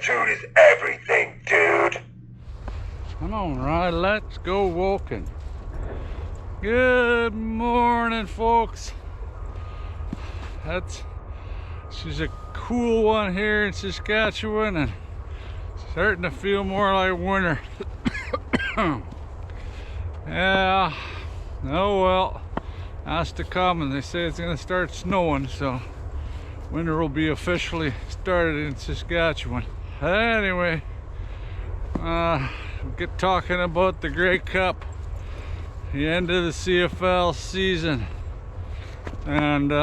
attitude is everything, dude. Come on, Rod, let's go walking. Good morning, folks. She's a cool one here in Saskatchewan, and starting to feel more like winter. Yeah, oh well, that's to come, and they say it's gonna start snowing, so winter will be officially started in Saskatchewan. Anyway, we'll get talking about the Grey Cup, the end of the CFL season, and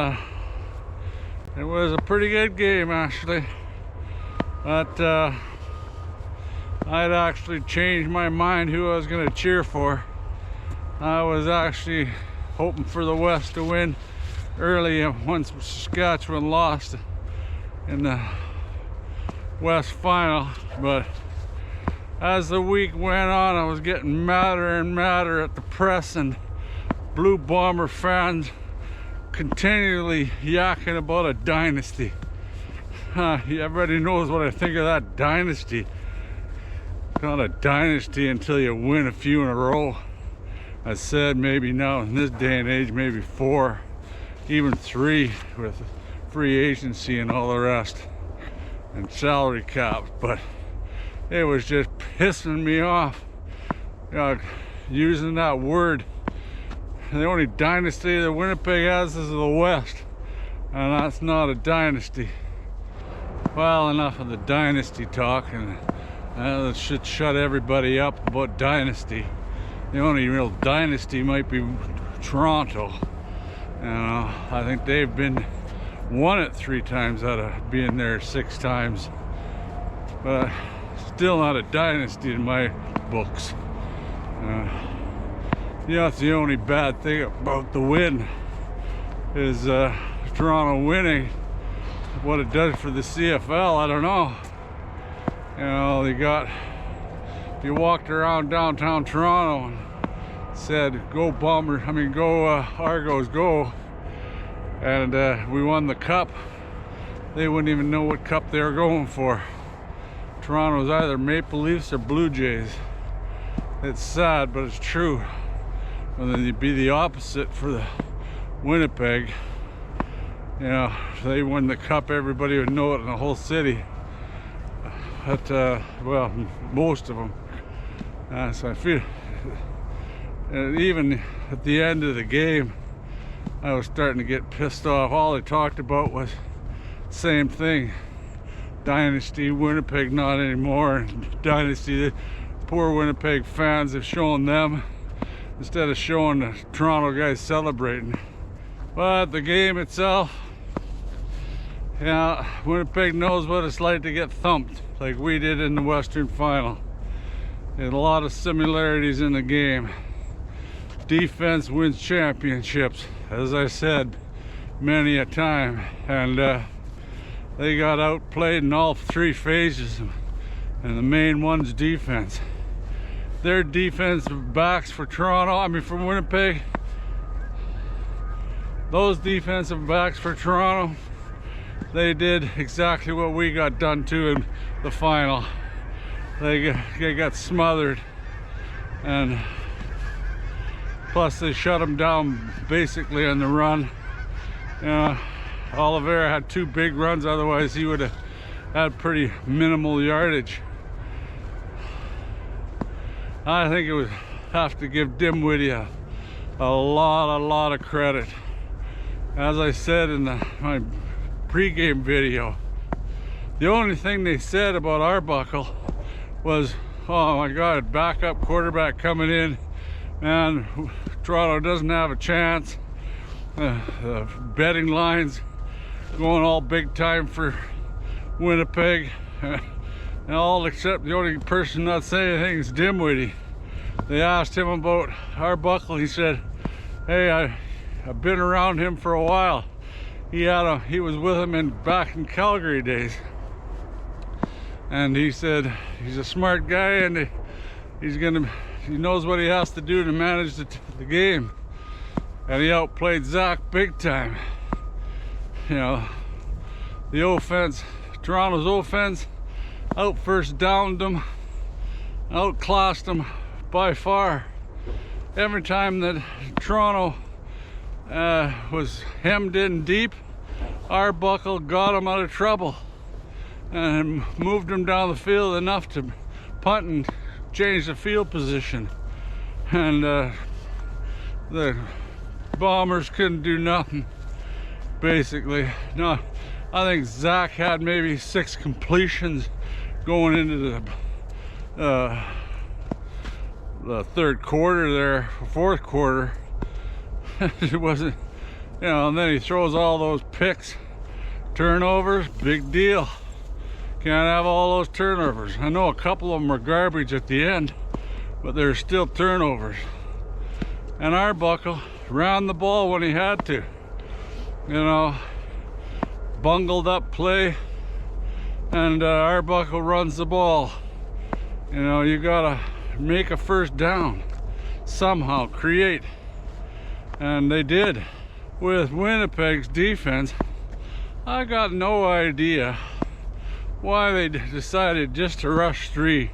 it was a pretty good game actually, but I'd actually changed my mind who I was going to cheer for. I was actually hoping for the West to win early once Saskatchewan lost in the West final, but as the week went on, I was getting madder and madder at the press and Blue Bomber fans continually yakking about a dynasty. Everybody knows what I think of that dynasty. It's not a dynasty until you win a few in a row. I said maybe now in this day and age, maybe 4, even 3 with free agency and all the rest and salary caps, but it was just pissing me off, using that word. The only dynasty that Winnipeg has is the West, and that's not a dynasty. Well, enough of the dynasty talk, and that should shut everybody up about dynasty. The only real dynasty might be Toronto. I think they've won it 3 times out of being there 6 times, but still not a dynasty in my books. That's the only bad thing about the win is Toronto winning. What it does for the CFL, I don't know. You walked around downtown Toronto and said, "Go Bombers!" Go Argos, go! And we won the cup. They wouldn't even know what cup they were going for. Toronto's either Maple Leafs or Blue Jays. It's sad, but it's true. And then you'd be the opposite for the Winnipeg. If they won the cup, everybody would know it in the whole city. But well, most of them. So I feel, even at the end of the game, I was starting to get pissed off. All they talked about was the same thing. Dynasty, Winnipeg not anymore. And dynasty, the poor Winnipeg fans have shown them instead of showing the Toronto guys celebrating. But the game itself, Winnipeg knows what it's like to get thumped like we did in the Western Final. There's a lot of similarities in the game. Defense wins championships, as I said many a time, and they got outplayed in all 3 phases, and the main one's defense. Their defensive backs for for Winnipeg, those defensive backs for Toronto, they did exactly what we got done to in the final. They got smothered, and plus they shut them down basically on the run. Oliveira had 2 big runs, otherwise he would have had pretty minimal yardage. I think it would have to give Dimwitty a lot of credit. As I said in my pregame video, the only thing they said about Arbuckle was, "Oh my God, backup quarterback coming in, and Toronto doesn't have a chance." The betting lines going all big time for Winnipeg, and all except the only person not saying anything is Dimwitty. They asked him about Arbuckle. He said, "Hey, I've been around him for a while. He was with him back in Calgary days." And he said he's a smart guy, and he knows what he has to do to manage the game. And he outplayed Zach big time. The offense, Toronto's offense, out first downed them, outclassed them by far. Every time that Toronto was hemmed in deep, Arbuckle got them out of trouble and moved them down the field enough to punt and change the field position. And the Bombers couldn't do nothing, basically. No, I think Zach had maybe 6 completions going into the third quarter there, fourth quarter. It wasn't, you know, and then he throws all those picks, turnovers, big deal. Can't have all those turnovers. I know a couple of them were garbage at the end, but they're still turnovers. And Arbuckle ran the ball when he had to. You know, bungled up play, and Arbuckle runs the ball. You know, you gotta make a first down somehow, create, and they did. With Winnipeg's defense, I got no idea why they decided just to rush 3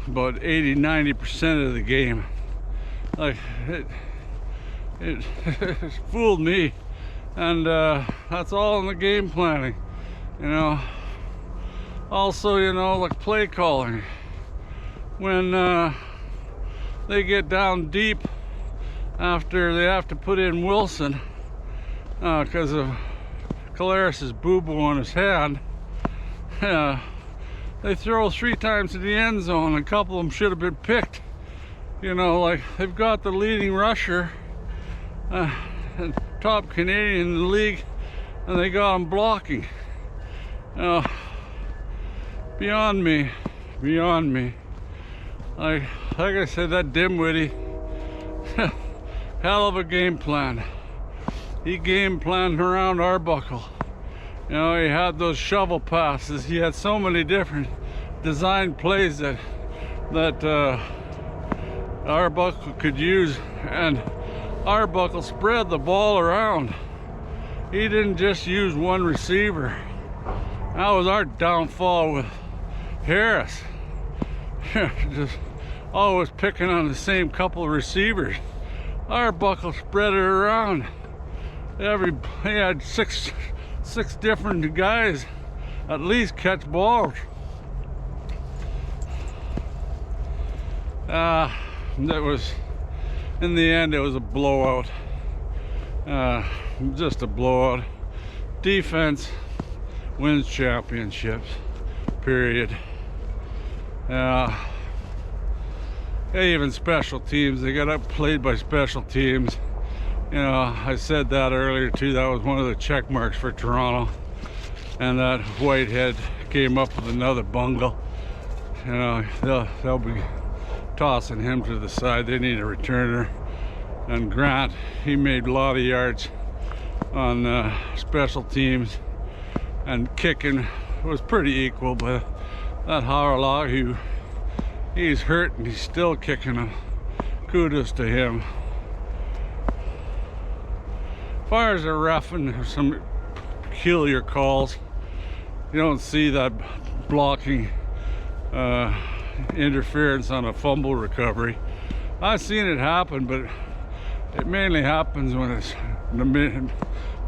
about 80-90% of the game. Like, it fooled me. And that's all in the game planning, you know. Also, you know, like play calling. When they get down deep after they have to put in Wilson because of Colaris's boo-boo on his hand, they throw 3 times to the end zone. A couple of them should have been picked. You know, like, they've got the leading rusher, top Canadian in the league, and they got him blocking. Beyond me. Like I said, that dimwitty, hell of a game plan. He game planned around Arbuckle. You know, he had those shovel passes. He had so many different design plays that Arbuckle could use, and Arbuckle spread the ball around. He didn't just use one receiver. That was our downfall with Harris. Just always picking on the same couple of receivers. Arbuckle spread it around. He had six different guys at least catch balls. That was, in the end, it was a blowout. Just a blowout. Defense wins championships, period. Even special teams, they got outplayed by special teams. You know, I said that earlier too. That was one of the check marks for Toronto. And that Whitehead came up with another bungle. You know, they'll be tossing him to the side. They need a returner. And Grant, he made a lot of yards on special teams, and kicking was pretty equal. But that Harlaw, he's hurt and he's still kicking him. Kudos to him. As far as the ref, and some peculiar calls, you don't see that blocking interference on a fumble recovery. I've seen it happen, but it mainly happens when it's in the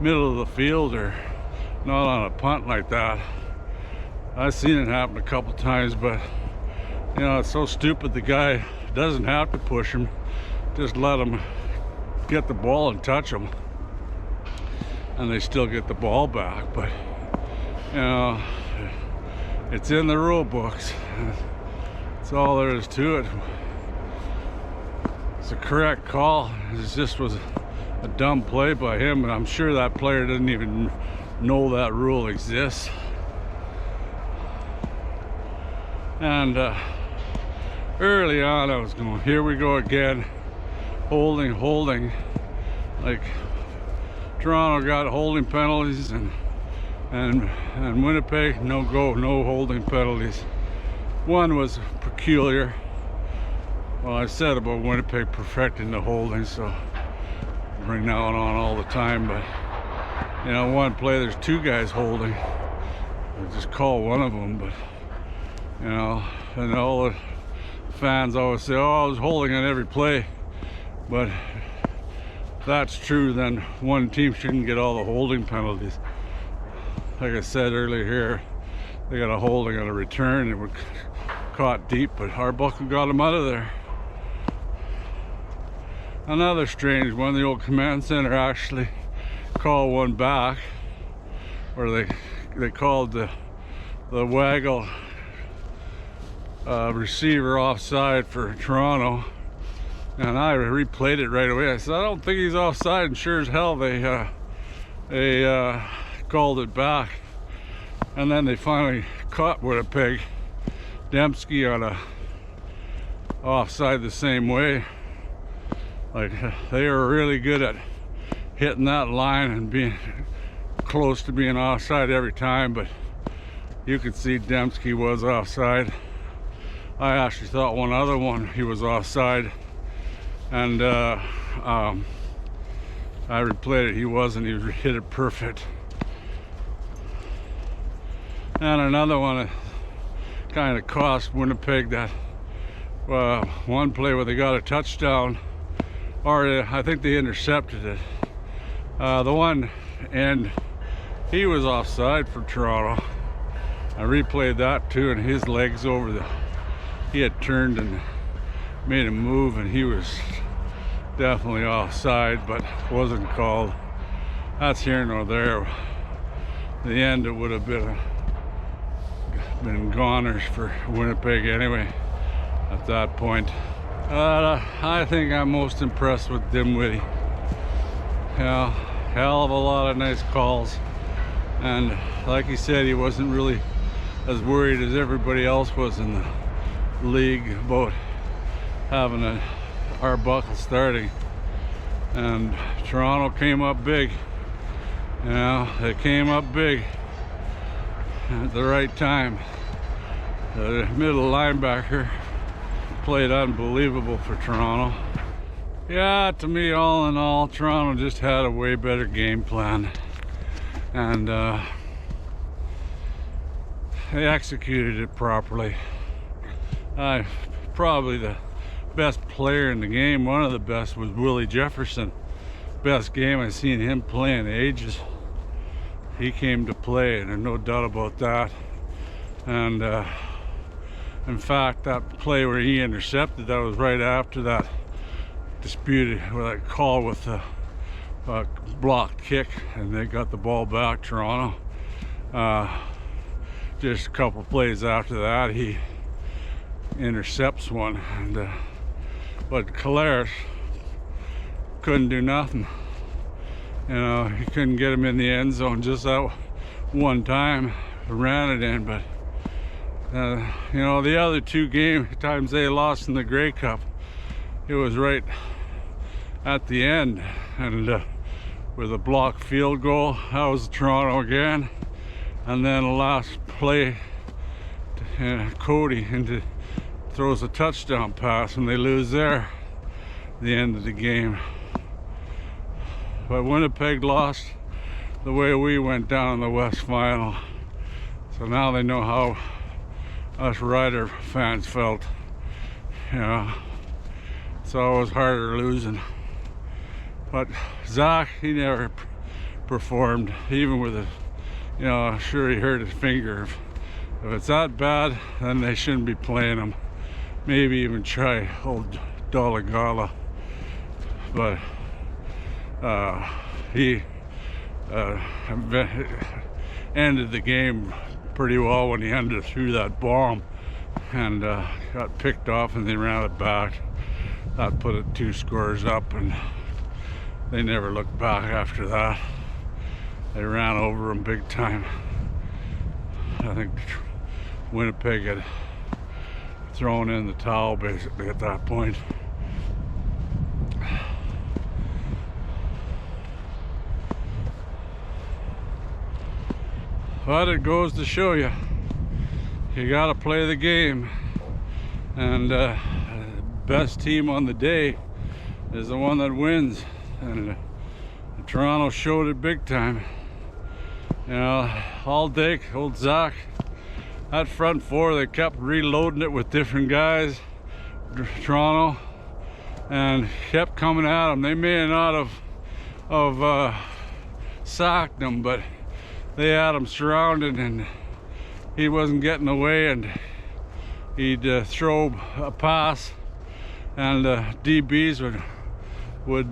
middle of the field or not on a punt like that. I've seen it happen a couple times, but you know, it's so stupid. The guy doesn't have to push him, just let him get the ball and touch him, and they still get the ball back. But you know, it's in the rule books. That's all there is to it. It's a correct call. It just was a dumb play by him, and I'm sure that player didn't even know that rule exists. And early on I was going, here we go again, holding. Like, Toronto got holding penalties, and Winnipeg no holding penalties. One was peculiar. Well, I said about Winnipeg perfecting the holding, so I bring that one on all the time. But you know, one play there's 2 guys holding. I just call one of them, but You know, and all the fans always say, oh, I was holding on every play. But if that's true, then one team shouldn't get all the holding penalties. Like I said earlier here, they got a holding on a return and were caught deep, but Arbuckle got them out of there. Another strange one, the old command center actually called one back, where they called the waggle receiver offside for Toronto, and I replayed it right away. I said, I don't think he's offside, and sure as hell they called it back. And then they finally caught Winnipeg Dembski on a offside the same way. Like, they were really good at hitting that line and being close to being offside every time, but you could see Dembski was offside. I actually thought one other one he was offside, and I replayed it. He wasn't. He hit it perfect. And another one that kind of cost Winnipeg that one play where they got a touchdown, or I think they intercepted it. The one end, he was offside for Toronto. I replayed that too, and his legs over he had turned and made a move, and he was definitely offside, but wasn't called. That's here nor there. The end, it would have been goners for Winnipeg anyway at that point. I think I'm most impressed with Dimwitty. Yeah, hell of a lot of nice calls, and like he said, he wasn't really as worried as everybody else was in the league about having an Arbuckle starting. And Toronto came up big. You know, they came up big at the right time. The middle linebacker played unbelievable for Toronto. Yeah, to me, all in all, Toronto just had a way better game plan, and they executed it properly. Probably the best player in the game, one of the best, was Willie Jefferson. Best game I've seen him play in ages. He came to play, and there's no doubt about that. And in fact, that play where he intercepted, that was right after that disputed, or that call with the block kick, and they got the ball back, Toronto. Just a couple plays after that, he intercepts one, and but Collares couldn't do nothing. You know, he couldn't get him in the end zone just that one time. Ran it in, but you know, the other two times they lost in the Grey Cup, it was right at the end, and with a blocked field goal, that was Toronto again. And then the last play, Cody throws a touchdown pass, and they lose there at the end of the game. But Winnipeg lost the way we went down in the West Final. So now they know how us Rider fans felt. You know, it's always harder losing. But Zach, he never performed, even with a, you know, sure he hurt his finger. If it's that bad, then they shouldn't be playing him. Maybe even try old Dolegala. But he ended the game pretty well when he threw that bomb, and got picked off, and they ran it back. That put it 2 scores up, and they never looked back after that. They ran over him big time. I think Winnipeg had thrown in the towel basically at that point. But it goes to show you, you gotta play the game, and the best team on the day is the one that wins, and Toronto showed it big time. You know, all day, old Zach that front four, they kept reloading it with different guys, Toronto, and kept coming at him. They may not have sacked him, but they had him surrounded and he wasn't getting away, and he'd throw a pass and DBs would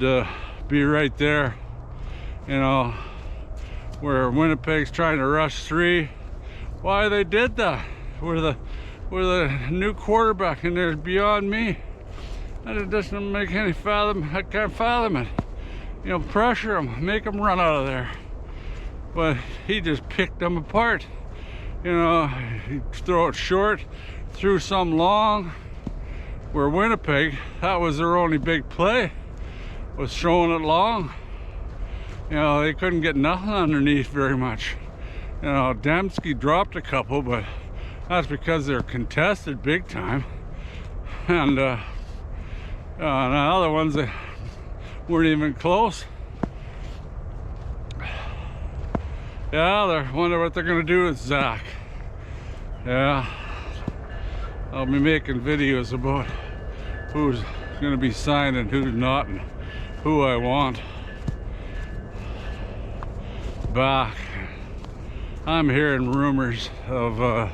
be right there, you know, where Winnipeg's trying to rush 3. Why they did that? We're the new quarterback in there is beyond me. That doesn't make any fathom. I can't fathom it. You know, pressure him, make him run out of there. But he just picked them apart. You know, he'd throw it short, threw some long. Where Winnipeg, that was their only big play, was throwing it long. You know, they couldn't get nothing underneath very much. You know, Dembski dropped a couple, but that's because they're contested big time. And the other ones that weren't even close. Yeah, I wonder what they're gonna do with Zach. Yeah, I'll be making videos about who's gonna be signed and who's not, and who I want back. I'm hearing rumors of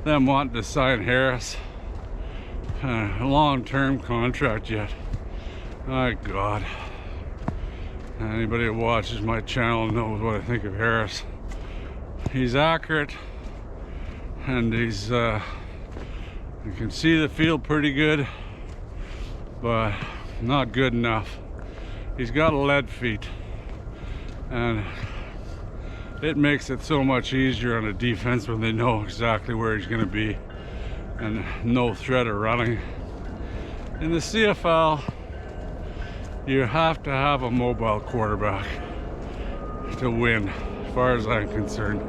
them wanting to sign Harris. A long-term contract yet. My God. Anybody that watches my channel knows what I think of Harris. He's accurate, and he's you can see the field pretty good, but not good enough. He's got lead feet, and it makes it so much easier on the defense when they know exactly where he's going to be and no threat of running. In the CFL, you have to have a mobile quarterback to win, as far as I'm concerned,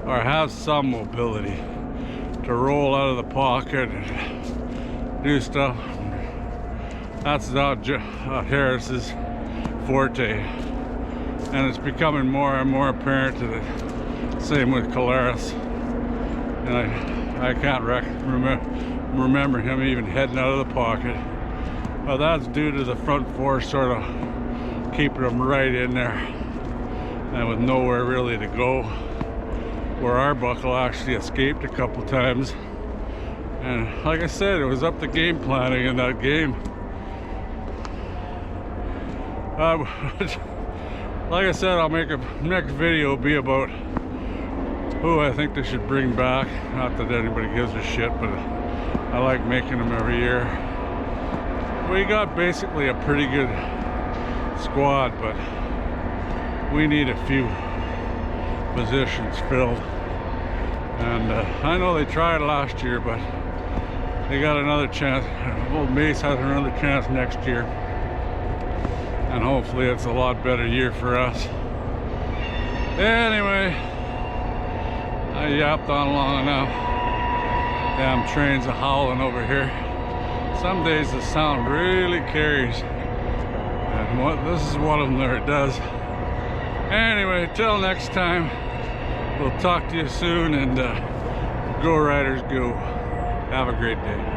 or have some mobility to roll out of the pocket and do stuff. That's not Harris's forte, and it's becoming more and more apparent to the same with Collaros. And I can't remember him even heading out of the pocket. Well, that's due to the front four sort of keeping him right in there and with nowhere really to go, where Arbuckle actually escaped a couple times. And like I said, it was up to game planning in that game. Like I said, I'll make a next video be about who I think they should bring back. Not that anybody gives a shit, but I like making them every year. We got basically a pretty good squad, but we need a few positions filled. And I know they tried last year, but they got another chance. Old Mace has another chance next year. And hopefully it's a lot better year for us. Anyway, I yapped on long enough. Damn trains are howling over here. Some days the sound really carries, and this is one of them that it does. Anyway, till next time, we'll talk to you soon, and go Riders go. Have a great day.